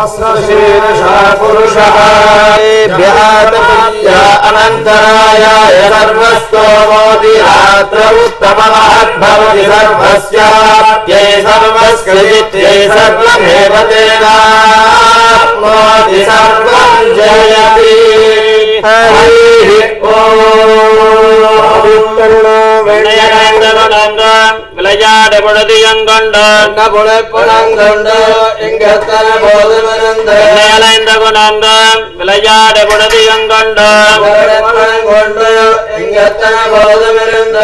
सहस्रशीर्षः पुरुषः अनन्तराय सर्वस्तोमोति रात्र उत्तममहद्भवति सर्वस्याप्यै सर्वस्कृत्यै सर्वमेव तेनाप्नोति सर्वं जयति हरिः விளையாட பொழுதியங்கொண்டு புலப்புலங்கொண்டு இங்கத்தன போதுமருந்து கொண்டு விளையாட பொழுதியங்கொண்டு கொண்டு இங்கத்தன போதுமிருந்து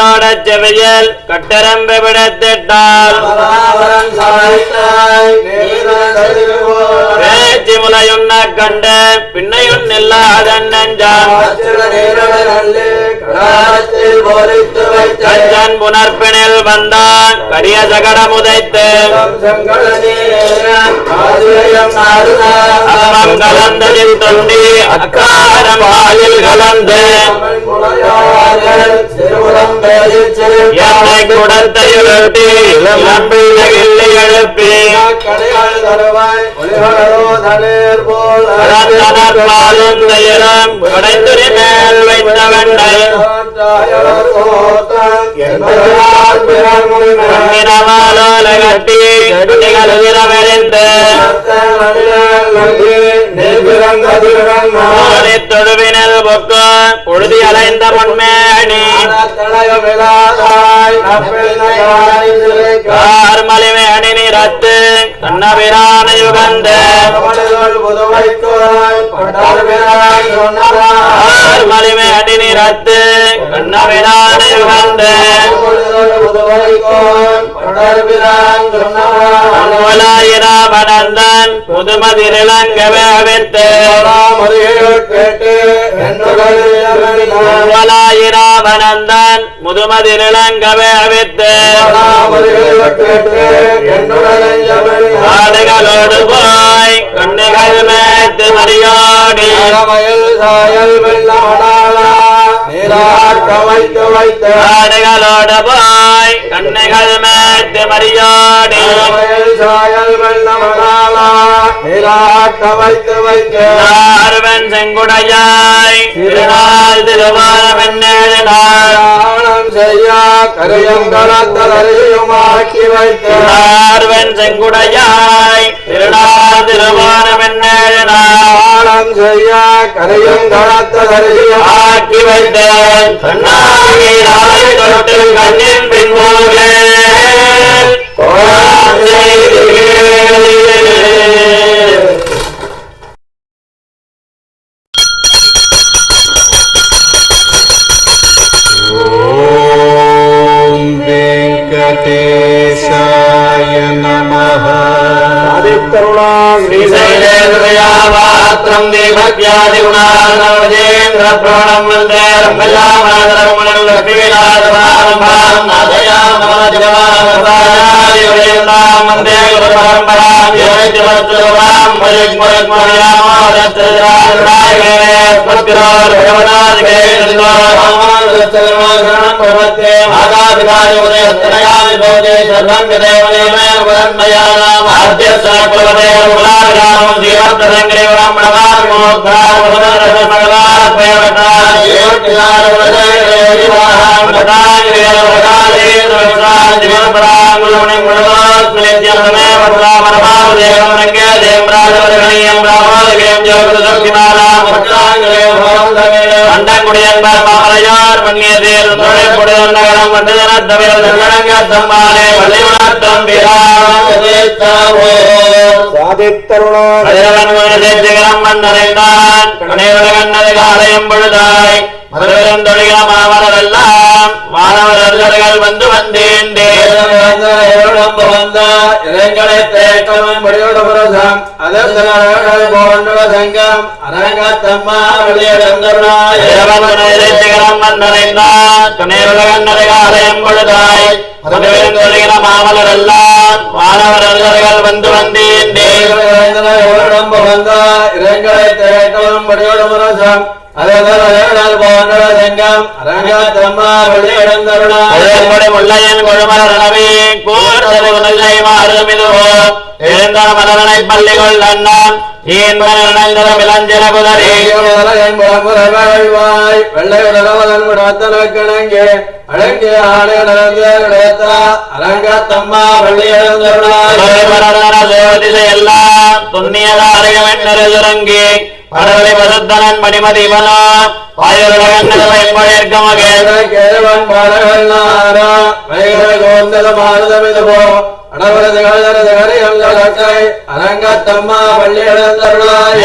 ோட செவியல் கட்டரம்பு விடத்திட்டால் பேச்சு முலையுண்ண கண்டு பின்னையுன் இல்லாதன் நெஞ்சான் கஞ்சன் புனர்பினில் வந்தான் கரிய சகடம் உதைத்து அகமம் கலந்ததில் தொண்டி அக்காரம் வாயில் கலந்து என்னை குடத்தையுழப்பி இளம்பிள்ளை எழுப்பி பாலும் தயிரும் கடைத்துறை மேல் வைத்த வெண்டை கட்டி தொழுவினல் பொக்கு பொழுதி அலைந்த பொன்மேணி மலிமேணி நிறத்து கண்ணபிரான யுகந்த மலிமேணி நிறத்து கண்ணபிரான யுகந்த மனந்தன் முதுமதிலங்கவே அவித்து மனந்தன் முதுமதிலங்கவே அவித்து ஆடுகளோடு போய் கண்ணுகள் மேத்து மரியாடி ஆடுகளோடு போய் கண்ணுகள் மேத்து மரியாடி ஆர்வன் செங்குடையாய் திருநாள் திருவாரமென்னேழினாள் செய்யா கரையும் கலத்தரையுமாக்கி வைத்தார்வன் செங்குடையாய் திருநாள் திருவாரமென்னேழினாள் செய்யா கரையும் கலத்தரையும் ஆக்கி வைத்தேன் கண்ணின் பின்போகே श्रीशैलेन्द्रयावात्रं देवज्ञादिगुणार्णवजेन्द्र प्रणं वन्देरं भजामादरमणं लक्ष्मीनाथमारम्भां नाथयामनजगमानसायादिवरेन्द्रां वन्दे गुरुपरम्परां योगिवत्सुरां भजग्मरग्मर्यामोदत्रराजराये स्वस्तिरोर्भगवनादिके नन्दोरामानुजत्सर्वशरणं प्रपद्ये मातापितायोदयस्तनयामि भवते सर्वं यदेवनेमे वदन्मयानाम् आद्यस्सकुलवते कुलाविरामं जीवन्तसङ्ग्रे அண்டங்குடியன்பார் மன்னியதேர் நுழைப்புடன் நகரம் வந்ததனத்தவிர தங்கடங்கத்தம்பாலே வள்ளியுணர்த்தம் சாதித்தருணம் மன்னரைந்தான் கணையுலகன்னது காலையும் பொழுதாய் மதுரந்தொழிக மாமலரெல்லாம் மாணவர்கள் வந்து வந்தேண்டே இளைஞரை தேக்கமும் முடியோட புரசம் அதற்கு போன்ற சங்கம் அரங்கத்தம்மா வெளியிடந்தருணாயிரம் மன்னரைந்தான் கணையுலகன்னது காலையும் பொழுதாய் மதுரந்தொழிக மாமலரெல்லாம் மாணவர்கள் வந்து வந்தேண்டே இளைஞரை தேக்கமும் முடியோட புரசம் அதற்கு போன்ற அரங்கம் அரங்கத்தம்மா வள்ளி எழுந்தருளாய் முள்ளையன் கொழுமரணவே கூர்தலை மாறுமிதுவோ எழுந்த மலரனை பள்ளிகள் அண்ணான் இளஞ்சல குதறி வெள்ளை உடலவதன்முடத்தனக்கணங்கே அழகிய ஆணையத்த அரங்கத்தம்மா வள்ளி எழுந்தருளாய் எல்லாம் துண்ணியதாரகமென்னருதுரங்கி படவளை பசுத்தனன் மணிமதிவனோ அரங்கத்தம்மா வள்ளி எழுந்தருளாய்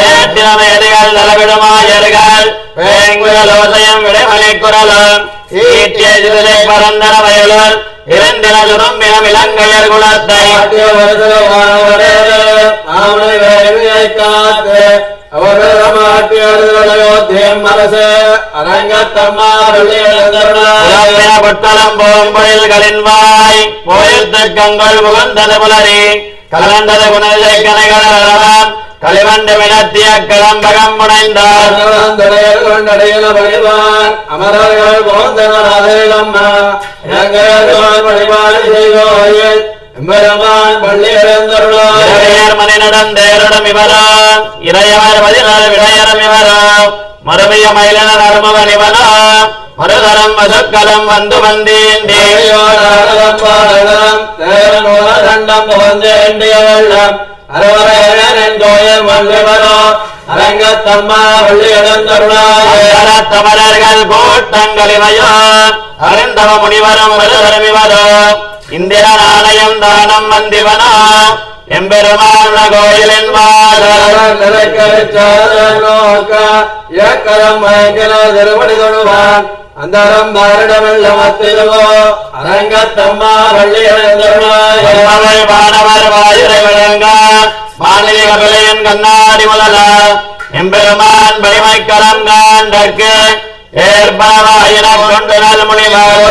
தலைவிடுமாயர்கள் வேங்குலோசயம் விடைமலை குரலும் ஈட்டியை பரந்தன வயலும் இரண்டின சுரும்பினம் இலங்கையர் குலத்தை காத்து அரங்கத்தம்மா வள்ளி எழுந்தருளாய் பொட்டலம் போம்பொழில்களின் வாய் போயத்து கங்கள் முகந்தது புலரி கலந்தது குணலை கனைகளம் களிவண்டு விடத்திய கிளம்பகம் முனைந்தார் கொண்டடையில பணிவான் அமரர்கள் போந்தனம்மா வழிபாடு செய்வோயில் எம்பெருமான் பள்ளி எழுந்தருளாய் மணி நடந்தேரிடம் இவரோ இறையவர் பதினாறு விடையரம் இவரோ மறுமைய மயிலனர் அருமுகன் இவனோ மறுதரம் வசக்கலம் வந்து வந்தேண்டே தண்டம் புகந்தேண்டிய வெள்ளம் அரவரையன் வந்தவரோ அரங்கத்தம்மா வள்ளி எழுந்தருளாய் தமிழர்கள் கூட்டங்களிவையோ அருந்தவ முனிவரும் மறுதரம் இவரோ இந்திர நாணயம் தானம் வந்திவனோ எம்பெருமான கோயிலின் திருவடி தொழுவான் அந்தரம் பாரிடமெல்லமத்திலுவோ அரங்கத்தம்மா வள்ளி எழுந்தருளாய் வானவர் வாயுரை வழங்க மாநில கபிலையன் கண்ணாடி முதல எம்பெருமான் வலிமை கலம் காண்டற்கு ஏற்பவாயின கொண்டு நல் முனிவர்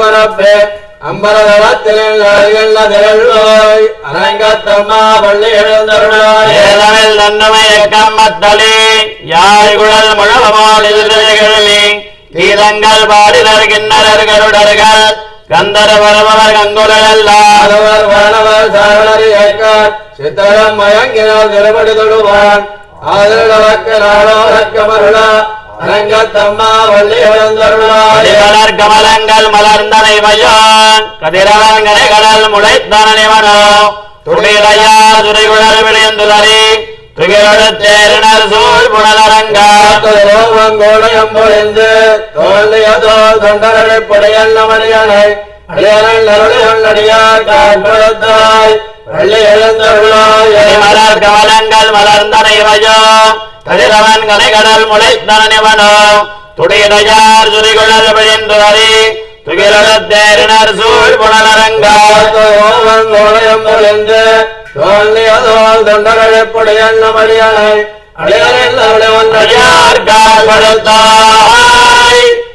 பரப்பே அம்பரதளத்தில் அரங்கத்தம்மா பள்ளி எழுந்தருளாய் ஏதமில் நன்மை கம்மத்தளி யாழ் குழல் முழவமோடிலே கீதங்கள் பாடினர் கிண்ணறர் கருடர்கள் கந்தரவரவர் கங்குலெல்லாதவர் வானவர் சாரணர் ஏற்கார் சித்தரம் மயங்கினால் திருப்படி தொழுவான் ஆதரவக்க நாளோரக்கமருள அரங்கத்தம்மா வள்ளி எழுந்தருளாய் மலர் கமலங்கள் மலர்ந்தனை மயோன் கதிரவன் கரைகடல் முளைத்தனவனோ துடிலையா துறைகுழல் விளைந்துதறி துகிரொழுத்தேரினர் சூழ் புனலரங்கோடயம் பொழிந்து தோல்லியதோ தொண்டரடை புடையல் நமடியனை அடியனல் அருளிகள் அடியார் காண்படுத்தாய் வள்ளி எழுந்தருளாய் மலர் கமலங்கள் மலர்ந்தனை மயோ கதிரவன் கரைகடல் முளைத்தனவனோ துடிலையார் துறைகுழல் விளைந்துதறி துகிரொழுத்தேரினர் சூழ் புனலரங்கோடயம் பொழிந்து தோல்லியதோல் தொண்டரழைப்புடையல் நமடியனை அடியனல் அடியார் காண்படுத்தாய்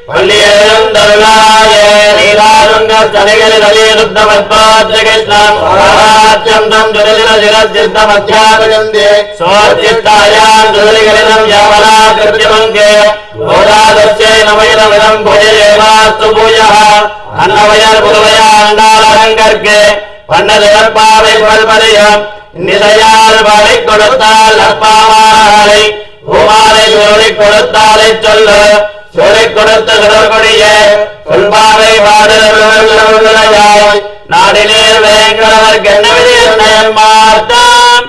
வள்ளி எழுந்தருளாயே நீராருங்க தலைகளில் அலிருத்தமத்பாத்ரிகிருஷ்ணம் ஆராட்சம் தம் துரிதிர சிரசித்தமத்யாபிகந்தே சோர்ச்சித்தாயான் துரிகளிடம் யாவலா கிருத்தியமங்கே ஓராதஸ்யை நமையினமிடம் புயேவாஸ்து பூயா அன்னவயர் புதுவையா அண்டாளரங்கற்கு பன்னதிறப்பாவை பல்பரியம் நிலையால் வரை கொடுத்தால் அப்பாவாரை பூமாலை சொல்லிக் கொடுத்தாலை சொல்லு சொல்லிக் கொடுத்த சுடற்கொடிய சொல்பாவை பாடலாய் நாடினேர் வேங்கடவர் கண்ணவிதில் நயம் மாற்றம்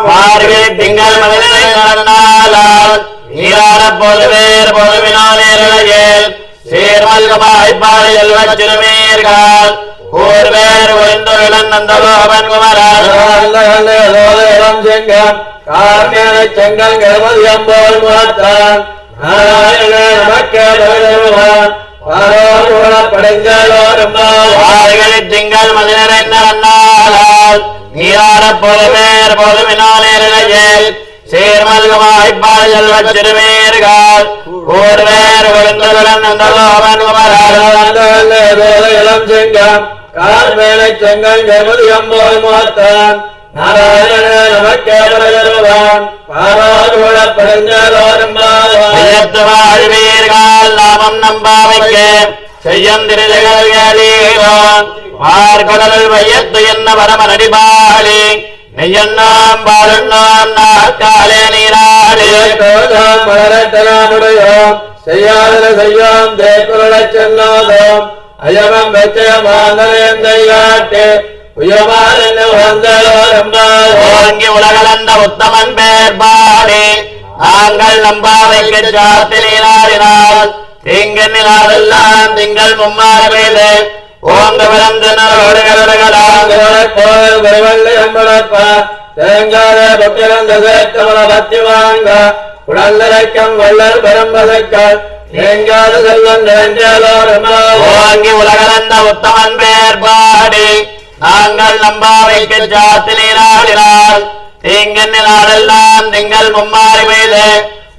மார்கழி திங்கள் மனிதனை நடந்தாலால் நீராட பொதுவேர் பொதுவினாலேல் சேர்மல்கமாய்ப்பாடி செல்வச் சிறுமீர்கள் கூர்வேர் ஒழிந்து விளந்தவன் குமரம் செங்கம் கார்மேன செங்கல் கணபதி அம்போல் முகத்தான் நாராயண நமக்கு படைந்தோரும் திங்கள் மதினரை நடந்தாலால் நீராட பொதுவேர் பொதுவினாலேல் சேர்மல்கமாய்ப்பாடி செல்வச் சிறுமீர்கள் கூர்வேர் ஒழிந்து விளந்தவன் இளம் செங்கம் கார்மேனை செங்கல் கணபதி அம்போல் முகத்தான் நாராயண நமக்கே பரதருவான் பாராதுள பரஞ்சலோரம்பாவான் வாழ்வீர்கள் நாமம் நம்பாவைக்க செய்யம் திருதகளீரோ மார்கடல் வையத்து என்ன வரம நடிபாளி நெய்யண்ணாம் பாலண்ணாம் நாற்காலே நீராளி கோதாம் மலரட்டனாமுடையோம் செய்யாதன செய்யோம் தேக்குருளச் செல்லாதோம் அயமம் வெச்சயமானேந்தையாட்டு உயமான ஓங்கி உலகளந்த உத்தமன் பேர் பாடி நாங்கள் நம்பாவைக்கு சாத்தினாரினால் தீங்கெல்லாம் திங்கள் மும்மாறு பெய்து ஓங்க தேங்காத பக்கிரந்த சேர்த்தமல பத்தி வாங்க உடல்நிலைக்கம் வள்ளல் பெரும்பதற்கால் தேங்காத செல்வன் ஓங்கி உலகளந்த உத்தமன் பேர் பாடி நாங்கள் நம்பாவைக்கு சாத்தினாரினால் தீங்கெல்லாம் திங்கள் மும்மாறு பெய்து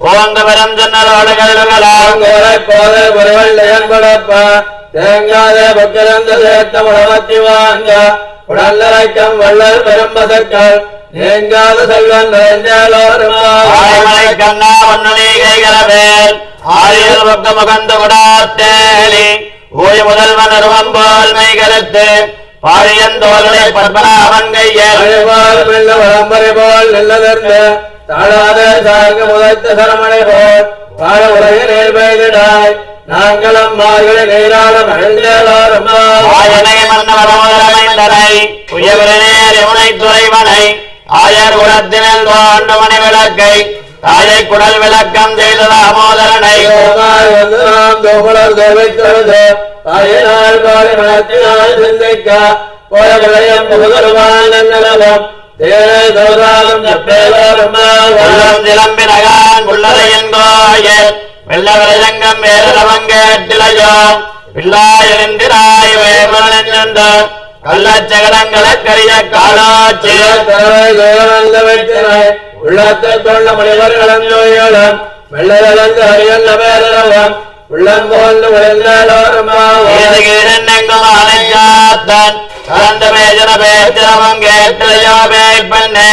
ஓங்க பெரும் ஜன்னலோடு கல்லுகளாம் போதை பரவல்லையன்படப்பா தேங்காத பக்கிரந்த சேர்த்தமல பத்தி வாங்க உடல்நிலைக்கம் வள்ளல் பெரும்பதற்கால் தேங்காத செல்வன் ஆய்மலை கண்ணா ஒன்னணி கைகளவேல் ஆரியல் பக்க முகந்து விடாத்தேலி ஓய் முதல்வன் அருவம் போல் மெய்கருத்து பாழியந்தோலை பத்மநாபன் கையல் வளம்பரை போல் நல்லதர்ந்து தாழாத சார்க முதத்த சரமணை போல் பாட உலக நேர் பெய்திடாய் நாங்களும் மார்களை நீராட ஆயனை மன்னவரமுதலமைந்தனை உயவரநேர் யமுனை துறைவனை ஆயர் குலத்தினில் தோண்டு மணி விளக்கை தாயை குடல் விளக்கம் செய்த தாமோதரனை சிந்திக்க போய விளையம் புகழ்வானம் சிலம்பினகான் உள்ளதையன் கோயில் வெள்ளவரங்கம் வேறவங்கேட்டிலையோ பிள்ளாயிராய் வேறு கள்ளச்சகடங்களக்கரிய காலாட்சி உள்ளத்தை கொள்ள மனிதர் கலந்தோயம் வெள்ளந்த ஹரியல்ல பேரவம் உள்ளம் போன்று விழுந்தாலும் அனைஞ்சாத்தன் கலந்த பேஜன பேச்சிரவம் கேட்டிலையோ பேய் பெண்ணே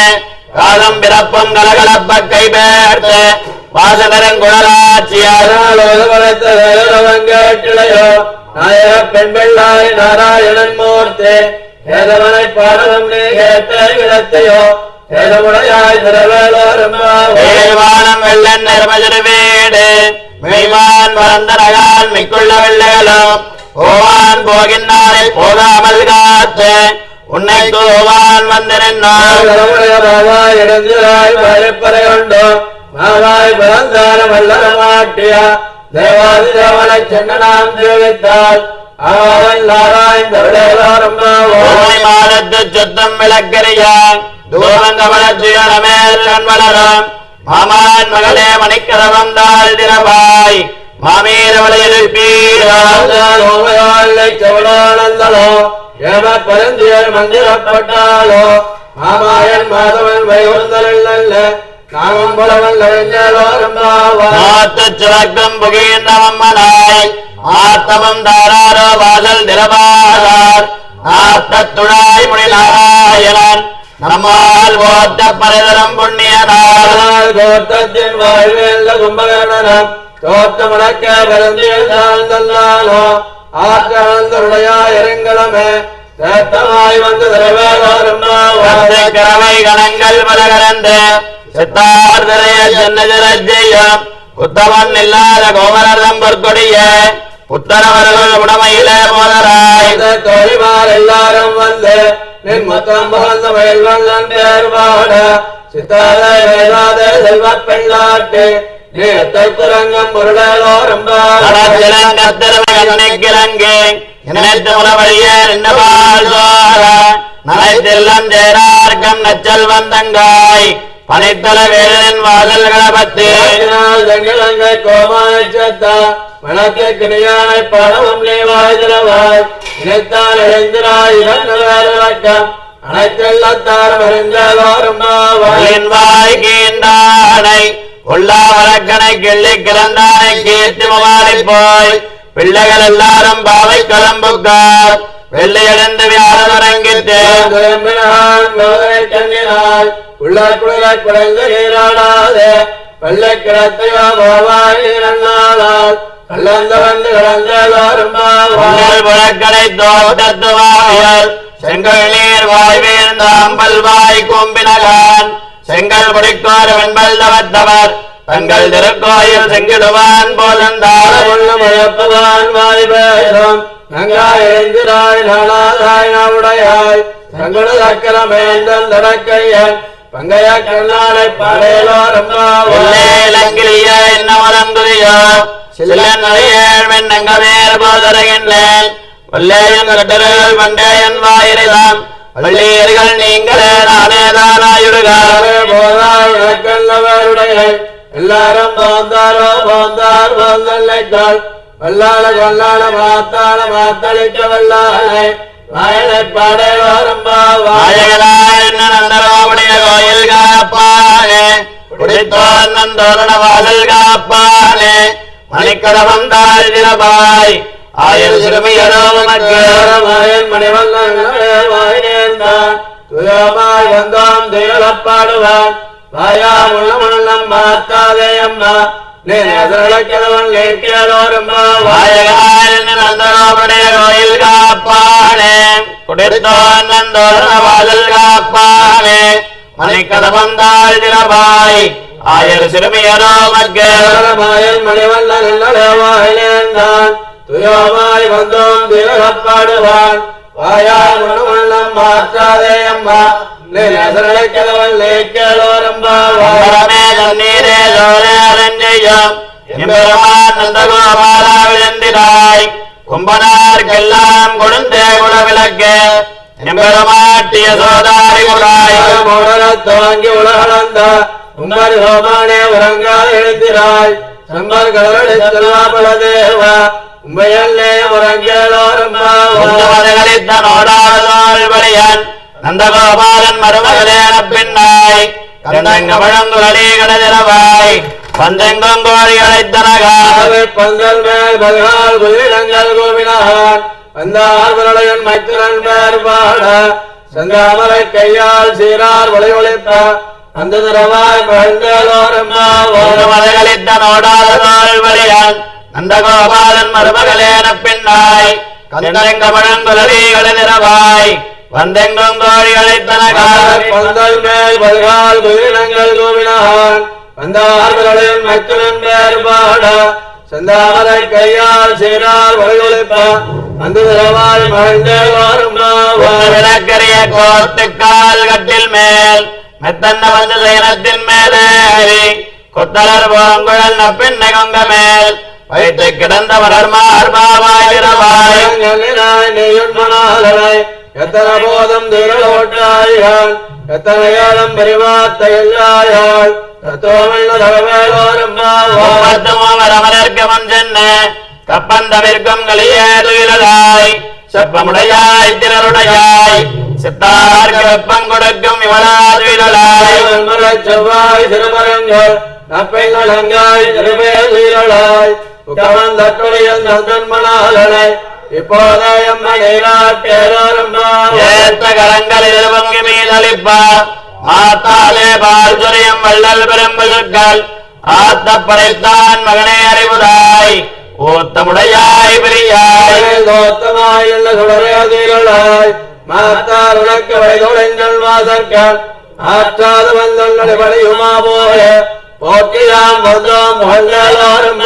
காலம் பிறப்பும் கலகலப்ப கை பேர்த்து வாசகரங்குழலாட்சியாரவங்கேட்டிலையோ நாயக பெண் பிள்ளாய் நாராயணன் மூர்த்தி ஏதவனை பாடலும் நீ கேட்ட இடத்தையோ ஏதமுடையாய் திருவேலோருமானம் வெள்ளன் நிர்மஜரு வீடு மெய்மான் வளர்ந்தனகான் மிக்குள்ள வெள்ளைகளும் ஓவான் போகின்றாரை போகாமல் காத்து உன்னை தோவான் வந்து நின்றாய் இடந்திராய் வழிப்பறை கொண்டோ மாவாய் பிறந்தார வல்லர மாட்டியா தேவாதி தேவனை சென்னனாம் தேவித்தால் அவன் நாராயண மாதத்து சுத்தம் விளக்கறியான் தூரங்க வளர்ச்சியரமேல் வளரும் மாமான் மகளே மணிக்கரவம் தாழ் திரவாய் மாமீரவளையில் பீடானந்தலோ ஏம பரந்தியர் மந்திரப்பட்டாலோ மாமாயன் மாதவன் வைகுந்தல்ல நாமம் புலவன் சுரக்கம் புகின்றவம்மனாய் ஆத்தமம் தாராரோ வாசல் திரவாதார் ஆத்தத்துழாய் முடி நாராயணன் நம்மால் கோத்த பரதரம் புண்ணியனால் கோத்தத்தின் வாழ்வேந்த கும்பகர்ணனம் தோத்த முடக்க பரந்தியல் தாழ்ந்தல்லாலோ ஆற்றந்தருடையா இறங்கலமே சேத்தமாய் வந்து கரவை கணங்கள் பலகரந்து சித்தார்தரைய சென்னஜரஜெய்யம் உத்தமன் இல்லாத கோமரதம் பொற்கொடிய உத்தரவர்கள் உடமையிலே போதராய் தோழிமார் எல்லாரும் வந்து நின் மொத்தம் புகழ்ந்த மயில்வல்லன் பேர் பாட சித்தாத வேதாத செல்வ பெண்ணாட்டு நீத்தை குரங்கம் பொருளோ ரொம்ப நினைத்து முறவழிய நின்றபால் சோர நனைத்தெல்லாம் சேரார்க்கம் நச்சல் வந்தங்காய் பனைத்தல வேலனின் வாசல் கணபத்து கோமாச்சத்தா மனத்தை கிணியானை பணமும் நீவாய் திரவாய் இணைத்தால் எழுந்திராய் இழக்கம் அனைத்தெல்லாத்தாரும் அறிந்தாலும் வாய்கின்றானை உள்ளா வழக்கனை கிள்ளி கிளந்தானை கீர்த்தி முமாறி போய் பிள்ளைகள் எல்லாரும் பாவை கிளம்புக்கார் வெள்ளையடைந்து வியாழரங்கிட்டு கண்ணினாய் உள்ள குளிர குறைந்து நீராடாதே வெள்ளை கிடத்தையோ போவாய் நன்னாளால் கல்லந்த வந்து கிடந்தோரும் புறக்கடை தோட்டத்துவாயல் செங்கல் நீர் வாய் வீழ்ந்த அம்பல் வாய் கூம்பினகான் செங்கல் பிடிக்கோர் வெண்பல் தவத்தவர் தங்கள் திருக்கோயில் செங்கிடுவான் போலந்தாள் முழப்புவான் வாய் பேசும் நங்காய் எழுந்திராய் நாளாதாய் நாவுடையாய் தங்களு அக்கரமேந்தன் தடக்கையன் பங்கைய கண்ணாலை பாடேலோரும் இலங்கிலிய என்ன மறந்துரியோ சில்லன் நடையேழ் மென்னங்கமேர் போதருகின்றேன் வல்லேயன் கட்டர்கள் வண்டேயன் வாயிரிலாம் வள்ளீர்கள் நீங்களே நானேதானாயுடுகாரே போதாய் உனக்கல்லவருடைய எல்லாரும் போந்தாரோ போந்தார் போந்தல்லைத்தாள் வல்லாள கொல்லாள மாத்தாள மாத்தளிக்க வல்லாளை வாயனை பாடேலோரும் நந்தரோவுடைய கோயில் காப்பானே குடித்தோன் நந்தோரண வாசல் காப்பானே மணிக்கடவம் தாழ் திரபாய் ஆயல் சிறுமியரோ மாயன் மணிவல்லாய் துயமாய் வந்தோம் துயலப்பாடுவான் வாயா உள்ளம் மாத்தாதே அம்மா கிழவன் கேளோரும் நந்தரோவுடைய கோயில் காப்பானே குடித்தோன் நந்தோரண வாசல் காப்பானே மணிக்கடவம் தாழ் திரபாய் ஆயர் சிறுமியரோ மாயன் மணிவல்லாய் துயமாய் வந்தோம் துயலப்பாடுவான் வாயா உள்ளம் மாத்தாதே அம்மா கிழவன் கேளோரும் தண்ணீரே சோழஞ்செய்யும் எம்பெருமான் நந்தகோபாலாவிழந்திராய் கும்பனார்க்கெல்லாம் கொடுந்தே குலவிளக்கு எம்பெருமாட்டிய சோதாரி குழாய் துவங்கி உலகளந்த உம்பர் சோமானே உறங்காத எழுந்திராய் சம்பர் கடலடி செல்வாபல தேவா உம்பையல்லே உறங்கேலோரும் மதகளித்த நோடாதோள் வழியன் நந்தகோபாலன் மருமகளேன பின்னாய் கந்தங்க வழங்குகளே கடதிரவாய் பந்தெங்கும் கோழி அழைத்தனகாவை பந்தல் மேல் பல்கால் குதிரங்கள் கோவினான் வந்தார்வரையன் மைத்திரன் பேர் பாட சந்தாமரை கையால் சீரார் ஒளி ஒளித்த அந்த திரவாய் பழந்தோரும் மதகளித்த நோடாதோள் வழியன் நந்தகோபாலன் மருமகளேன பின்னாய் கந்தங்க வழங்குகளே கடதிரவாய் வந்தெங்கும் கோழி அழைத்தனகாவை பந்தல் மேல் பல்கால் குதிரங்கள் கோவினான் வந்தார்வரையன் மைத்திரன் பேர் பாட சந்தாமரை கையால் சீரார் ஒளி ஒளித்த அந்த திரவாய் பழந்தோரும் விளக்கரிய கோத்துக்கால் கட்டில் மேல் மெத்தன்ன வந்து சேனத்தின் மேலேறி கொத்தலர் போங்குழல் நப்பின்னை கொங்க மேல் வைத்து கிடந்த வளர்மார்பாவாய் இரவாய் எத்தனை போதும் திரளோட்டாயாள் எத்தனை ஏழம் பெரிவாத்தையாள் அமரர்க்கமன் சென்ன கப்பந்தவிற்கும் களியேறுகிறாய் செப்பமுடையாய் திரருடையாய் சித்தார்க்கு வெப்பம் கொடுக்கும் இவளாதுயிலாய் செவ்வாய் திருமரங்கள் நப்பெண்கள் அங்காய் திருவேலாய் தற்கொலையில் நந்தன்மனாளனை இப்போதே ஏத்த கரங்களில் பொங்கி மீதளிப்பா ஆத்தாலே பால் சுரியம் வள்ளல் பெரும்புகள் ஆத்த படைத்தான் மகனே அறிவுதாய் ஊத்தமுடையாய் பிரியாய் தோத்தமாய் சுடரேதிரளாய் மாத்தார் உனக்கு வழிதொழிங்கள் வாசற்கள் ஆற்றாத வந்தொன்னடி படையுமா போய போக்கியாம் வந்தோம் முகங்களோரும்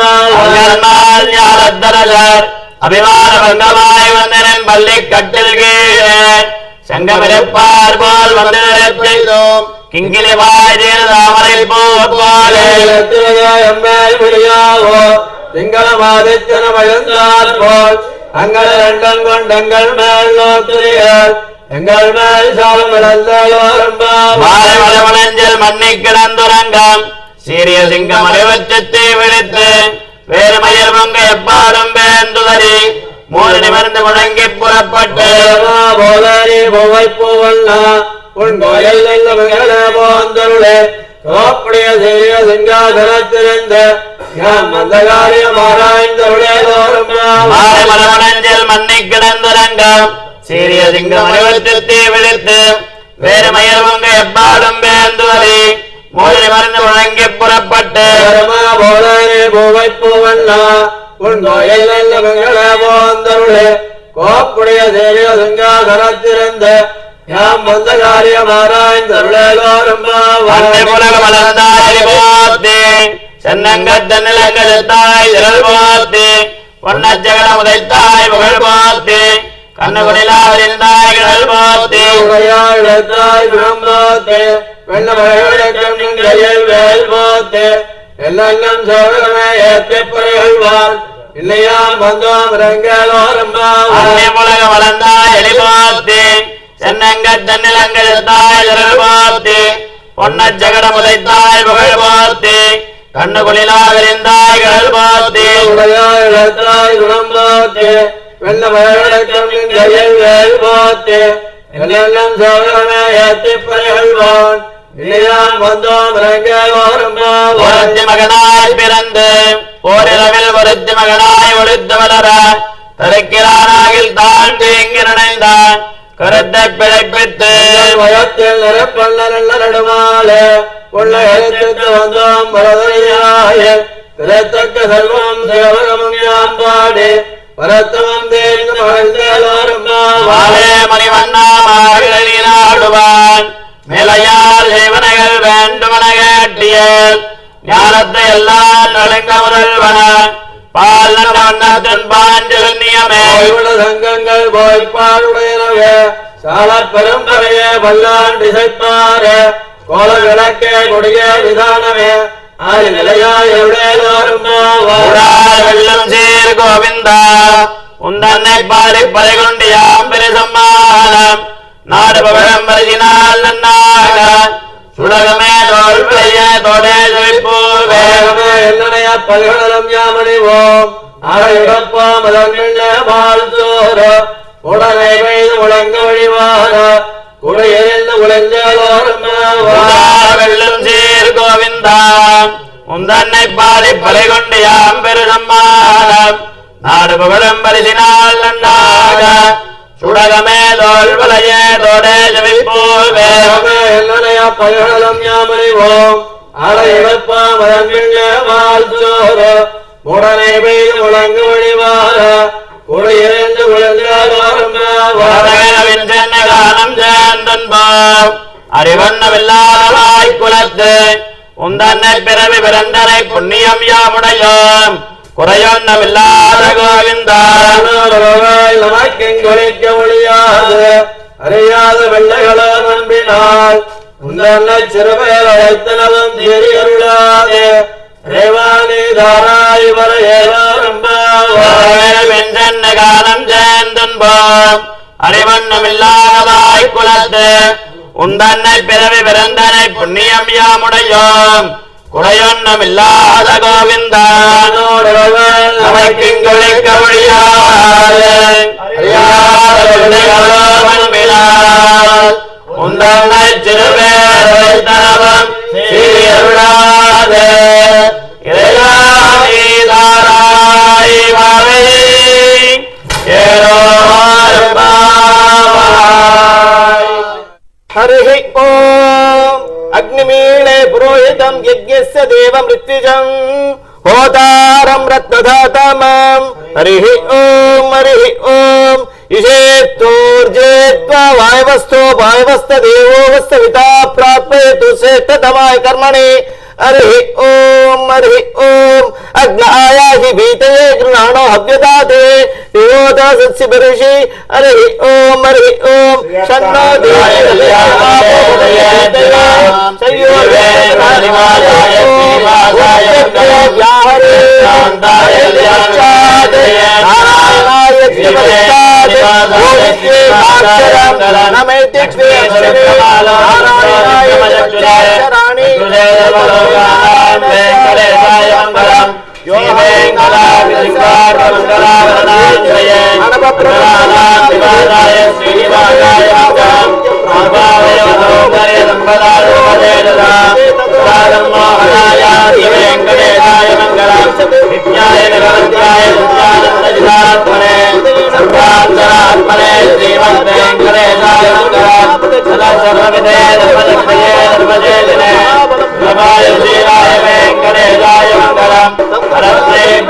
ஞானத்தரசர் அபிமான பங்கமாய் வந்தனன் பள்ளி கட்டில் கீழே சங்கமிருப்பார் போல் வந்து நிறுத்தினோம் கிங்கிலி வாய் தாமரை போலே எம்மேல் முடியாவோ திங்களமாதித்தன மழந்தால் போல் அங்கள் ரெண்டம் கொண்டங்கள் மேல் நோக்குறீர்கள் எங்கள் மேல் சாலம் இழந்தோரும் மலமலஞ்சல் மண்ணி கிடந்துரங்கம் சீரிய சிங்கம் அறிவச்சத்தை விடுத்து வேறு மயர் பொங்க எப்பாடும் வேண்டுதறி மூறு நிமிர்ந்து முழங்கி புறப்பட்டு போதரி போவைப்பூவல்லா உன் கோயில் போந்தருளே தோப்புடைய சீரிய சிங்காசனத்திலிருந்து அந்த காரியம் ஆராய்ந்தருளே தோறும் மலமலஞ்சல் மண்ணி கிடந்துரங்கம் சீரிய சிங்கம் அறிவச்சத்தை விடுத்து வேறு மயர் பொங்க எப்பாடும் வேந்துவதி மோதிரி மருந்து முழங்கி புறப்பட்டு பூவை பூவண்ணா உன் கோயில் நல்ல மங்கள போந்தருளே கோப்புடைய தேவிய சிங்காசனத்திருந்த யாம் வந்த காரியமாராய்ந்தருளோரும் உலக வளர்ந்தாய் போத்தே சென்னங்கத்த நிலங்கத்தாய் திரள் போத்தே பொன்னச்சகல உதைத்தாய் புகழ் போத்தே கண்ணுகுடிலாவிருந்தாய் கடல் போத்தே உடையாய் போத்தே வெள்ளமழைக்கும் கையில் வேல் போத்தே எல்லாம் சோழமே ஏற்றி புறைகொள்வான் இல்லையாம் வந்தோம் ரங்கலோரும் உலக வளர்ந்தாய் எலி போத்தே சென்னங்கத்த நிலங்கத்தாய் திரள் போத்தே பொன்னச்சகல உதைத்தாய் புகழ் போத்தே கண்ணுகுடிலாவிருந்தாய் கடல் போத்தே உடையாய் குணம் போத்தே வெள்ளமழைக்கும் கையில் வேல் போத்தே எல்லாம் சோழமே ஏற்றி புறைகொள்வான் இல்லையாம் வந்தோம் ரங்கலோரும் மகனாய் பிறந்து ஓரிரவில் ஒருத்தி மகனாய் ஒழித்து வளர தரைக்கிறானாகில் தான் தேங்கி நினைந்தான் கருத்தை பிழைப்பித்து வயத்தில் நிறப்பண்ண நடுமாலே உள்ள எழுத்து வந்தோம் வரதனையாய திரைத்தக்க செல்வம் சேவகமும் யாம்பாடி பரத்தவம் தேர்ந்து மகிழ்ந்தோரும் வாழே மணிவண்ணா மாடுவான் மேலையார் செய்வனைகள் வேண்டுமன கேட்டியல் ஞானத்தை எல்லாம் நடுங்க முதல்வன பால் நன்னவண்ணத்தின் பாஞ்சல் நியமே சங்கங்கள் போய்ப்பாடுடையனவே சால பெரும்பறையே வல்லான் திசைப்பாரே கோல விளக்கே கொடிய விதானமே ஆறு நிலையாயோரும் வெள்ளம் சீர் கோவிந்தா உந்தன்னை பாடி பதை கொண்டு யாம் பெருசம்மானம் நாடு பகழம் பரிசினால் நன்னாக சுடகமே தோல் பிழைய தோடே செழிப்பூவே என்னனைய பல்கடலும் யாமணிவோம் அழைப்போம் அதன் வாழ்த்தோர உடனே பெய்து முழங்க வழிவார குடையெறிந்து உழைஞ்சோரும் வெள்ளம் சீர் கோவிந்தா உந்தன்னை பாடி பலை கொண்டு யாம் பெருசம்மானம் நாடு பகழம் பரிசினால் நன்னாக சுடகமே தோல் வளைய தோடே ஜெபிப்பூவே என்னனைய பல்கடலும் யாமணிவோம் அழைப்போம் அதன் வாழ்த்தோர உடனே பெய்து முழங்க வழிவார குடையெறிந்து உழைஞ்சோரும் காலம் சேர்ந்தன்போம் அறிவண்ணமில்லாதவாய் குலத்து உந்தன்னை பிறவி பிறந்தனை புண்ணியம் யாமுடையோம் குறையொன்னமில்லாத கோவிந்தா நமக்கெங்குளிக்க முடியாது அறியாத வெள்ளைகளோ நம்பினால் உந்தன்னை சிறுபேர் அழைத்தனவும் தெரியருளாதே ரேவானி தாராய் வர ஏவாரும் காலம் சேர்ந்தன்போம் அறிவண்ணமில்லாதவாய் குலத்து உந்தன்னை பிறவி பிறந்தனை புண்ணியம் யாமுடையோம் குறையொன்னமில்லாத கோவிந்தா நமக்கெங்குளிக்க முடியாது உந்தன்னை சிறுவேத்தனவம் சீருளாதே இறையாய் வாழை ஏரோ हरि ओम अग्निमीळे पुरोहितं यज्ञस्य देवं मृत्युजं होतारं रत्नधातमं हरि ओम इषेत्तोर्जेत्वा वायवस्थो देवो वस्तविता प्राप्येतु श्रेष्ठतमाय कर्मणि हरि ओम अग्नाया हि भीतये गृहाणो हव्यदाते देवता सत्सि बर्षि हरि ओम शन्नो सर्वविधे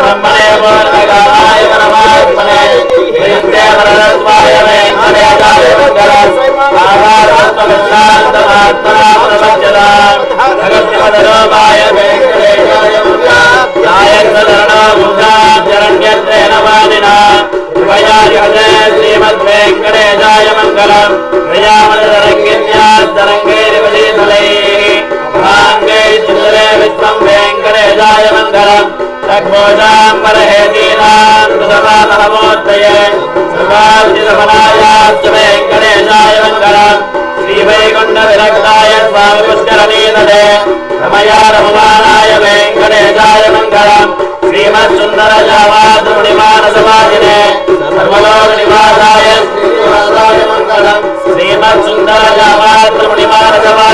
ब्रह्मणे पूर्णकामाय परमात्मने प्रियन्ते वरदस्वाय वेङ्कटेशाय मङ्गलम् आधारत्वविश्रान्तमात्मना प्रपद्यता जगद्यमदरूपाय वेङ्कटेशाय मङ्गलम् नायकशरणो भुजाचरण्यत्रेण वादिना शिवयार्यते श्रीमद्वेङ्कटेशाय मङ्गलम् प्रियामदरङ्गिन्यास्तरङ्गैरिवशीतलैः भाङ्गैः विश्वं वेङ्कटेशाय मङ्गलम् तग्भोजाम्बरहेतीनां सुसमानमोत्तये सुभाषितमनायाश्च वेङ्कटेशाय मङ्गलम् श्रीवैकुण्ठविरक्ताय स्वामि पुष्करनीतले रमया रघुमानाय वेङ्कटेशाय मङ्गलम् श्रीमत्सुन्दरजावाद्रुणिमानसवादिने सर्वलोकनिवासाय श्रीनिवासाय मङ्गलम् श्रीमत्सुन्दरजावाद्रुणिमानसवादिने